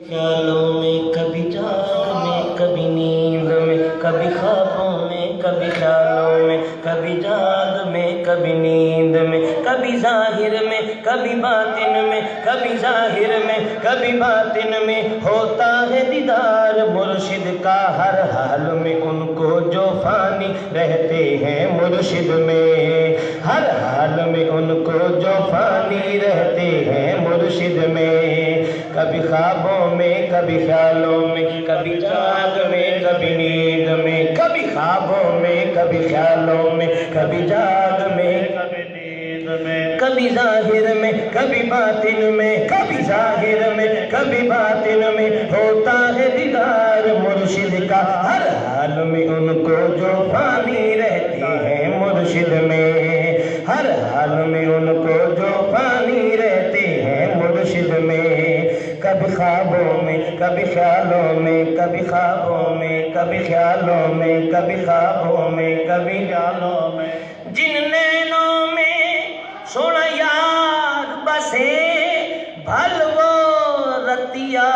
خیالوں میں کبھی جاگ میں کبھی نیند میں کبھی خوابوں میں کبھی خیالوں میں کبھی جاگ میں کبھی نیند میں کبھی ظاہر میں کبھی باطن میں کبھی ظاہر میں کبھی باطن میں ہوتا ہے دیدار مرشد کا ہر حال میں ان کو جو فانی رہتے ہیں مرشد میں ہر حال میں ان کو جو فانی رہتے ہیں مرشد میں کبھی خوابوں میں کبھی خیالوں میں کبھی جاگ میں کبھی نیند میں کبھی خوابوں میں کبھی خیالوں میں کبھی جاگ میں کبھی نیند میں کبھی ظاہر میں کبھی باطن میں کبھی ظاہر میں کبھی باطن میں ہوتا ہے دیدار مرشد کا ہر حال میں ان کو جو فانی رہتے ہیں مرشد میں ہر حال میں ان کو جو فانی رہتے ہیں مرشد میں کبھی خوابوں میں کبھی خیالوں میں کبھی خوابوں میں کبھی خیالوں میں کبھی خوابوں میں کبھی خیالوں میں جن نینوں میں سونا یار بسے بھل وہ رتیا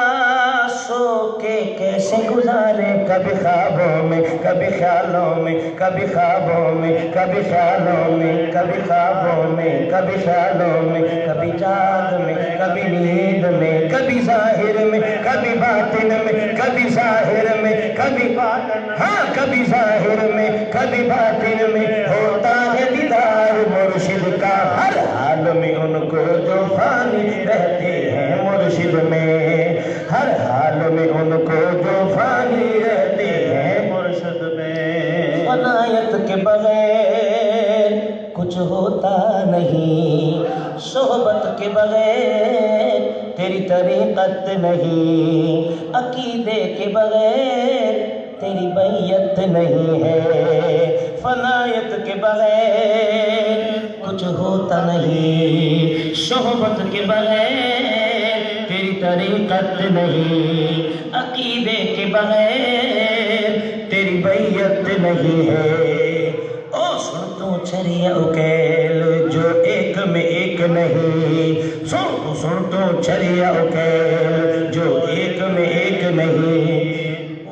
سو کے کیسے گزارے کبھی خوابوں میں کبھی خیالوں میں کبھی خوابوں میں کبھی خیالوں میں کبھی خوابوں میں کبھی خیالوں میں کبھی جاگ میں کبھی نیند میں کبھی ظاہر میں کبھی باطن میں کبھی ظاہر میں کبھی باطن ہاں کبھی ظاہر میں کبھی باطن میں ہوتا ہے دیدار مرشد کا ہر حال میں ان کو جو فانی رہتے ہیں مرشد میں ہر حال میں ان کو جو فانی رہتے ہیں مرشد میں فنایت کے بغیر کچھ ہوتا نہیں صحبت کے بغیر تیری طریقت نہیں عقیدے کے بغیر تیری بیعت نہیں ہے فنایت کے بغیر کچھ ہوتا نہیں صحبت کے بغیر تیری طریقت نہیں عقیدے کے بغیر تیری بیعت نہیں ہے او سن تو چریا اکیل جو ایک میں ایک نہیں سن تو چریا اکیل جو ایک میں ایک نہیں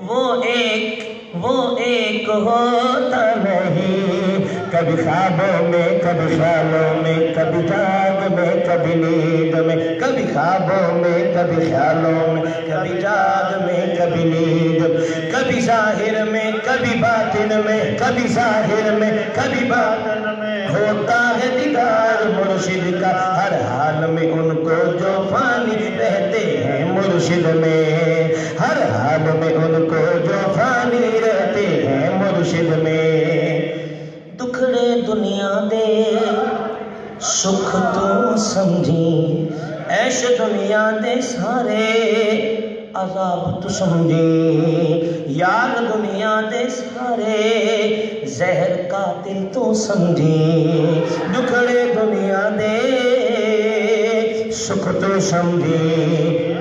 وہ ایک ہوتا نہیں کبھی خوابوں میں کبھی خیالوں میں کبھی جاگ میں کبھی نیند میں کبھی خوابوں میں کبھی خیالوں میں کبھی جاگ میں کبھی نیند کبھی ظاہر میں کبھی باطن میں کبھی ظاہر میں کبھی باطن میں ہوتا ہے دیدار مرشد کا ہر حال میں ان کو جو فانی رہتے ہیں مرشد میں ہر حال میں ان کو جو فانی رہتے ہیں مرشد میں دکھڑے دنیا دے سکھ تو سمجھی عیش دنیا دے سارے عذاب تو سمجھی یار دنیا دے سارے زہر قاتل تو سمجھی دکھڑے دنیا دے سکھ تو سمجھی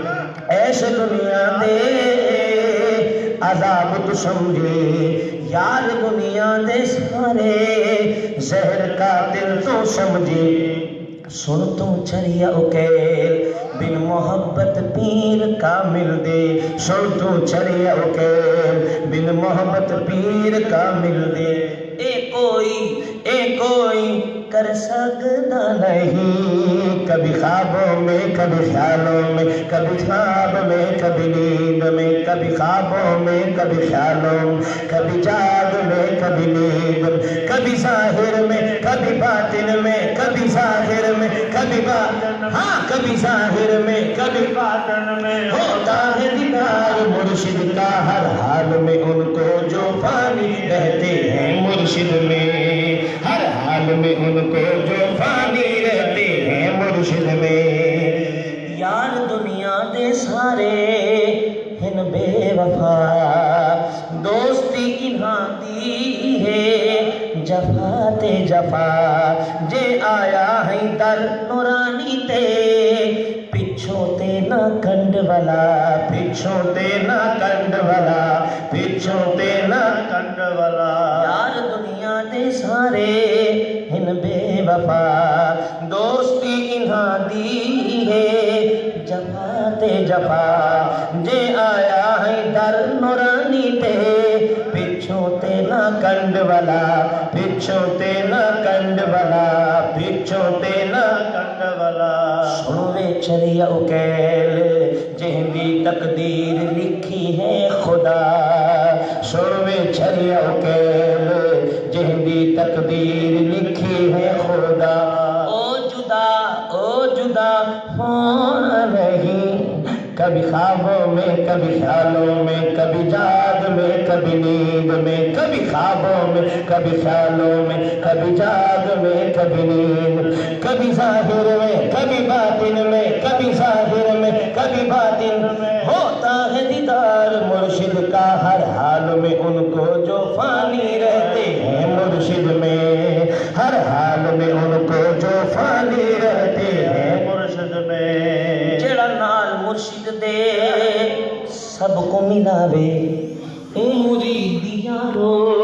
عیش دنیا دے عذاب تو سمجھی یار دنیا دے سارے زہر قاتل تو سمجھی سن تو چریا اکیل بن محبت پیر کامل دے سن تو چریا اکیل بن محبت پیر کامل دے اے کوئی کر سکتا نہیں کبھی خوابوں میں کبھی خیالوں میں کبھی خواب میں کبھی نیند میں کبھی خوابوں میں کبھی خیالوں میں کبھی جاگ میں کبھی نیند کبھی ظاہر میں کبھی باطن میں کبھی ظاہر میں کبھی باطن ہاں کبھی ظاہر میں کبھی باطن میں ہوتا ہے دیدار مرشد کا ہر حال میں ان کو جو فانی رہتے ہیں مرشد میں ہر حال میں ان کو جو فانی رہتے ہیں مرشد میں یار دنیا دے سارے ہن بے وفا دوستی انہاں دی ہے جفا تے جفا جے آیا ہے در نورانی تے پچھوں تے نہ کنڈ والا پچھوں تے نہ کنڈ والا پچھوں تے نہ کنڈ والا یار دنیا دے سارے دن بے وفا دوستی انہاں دی ہے جفا تے جفا جے آیا ہے در نورانی تے پچھوں تے نہ کنڈ والا پچھوں تے نہ کنڈ والا پچھوں تے نہ کنڈ والا سنوے چلیا اکیل جہندی تقدیر لکھی ہے خدا سنوے چلیا اکیل جہندی تقدیر لکھی ہے خدا او جدا ہونا نہیں کبھی خوابوں میں کبھی خیالوں میں کبھی جاگ میں کبھی نیند میں کبھی خوابوں میں کبھی خیالوں میں کبھی جاگ میں کبھی نیند کبھی ظاہر میں کبھی باطن میں کبھی ظاہر میں کبھی باطن میں ہوتا ہے دیدار مرشد کا ہر حال میں ان کو جو فانی رہتے ہیں مرشد میں ہر حال میں ان کو جو فانی رہتے ہیں مرشد میں جڑا نال مرشد دے سب کو ملاوے اے مرید یارو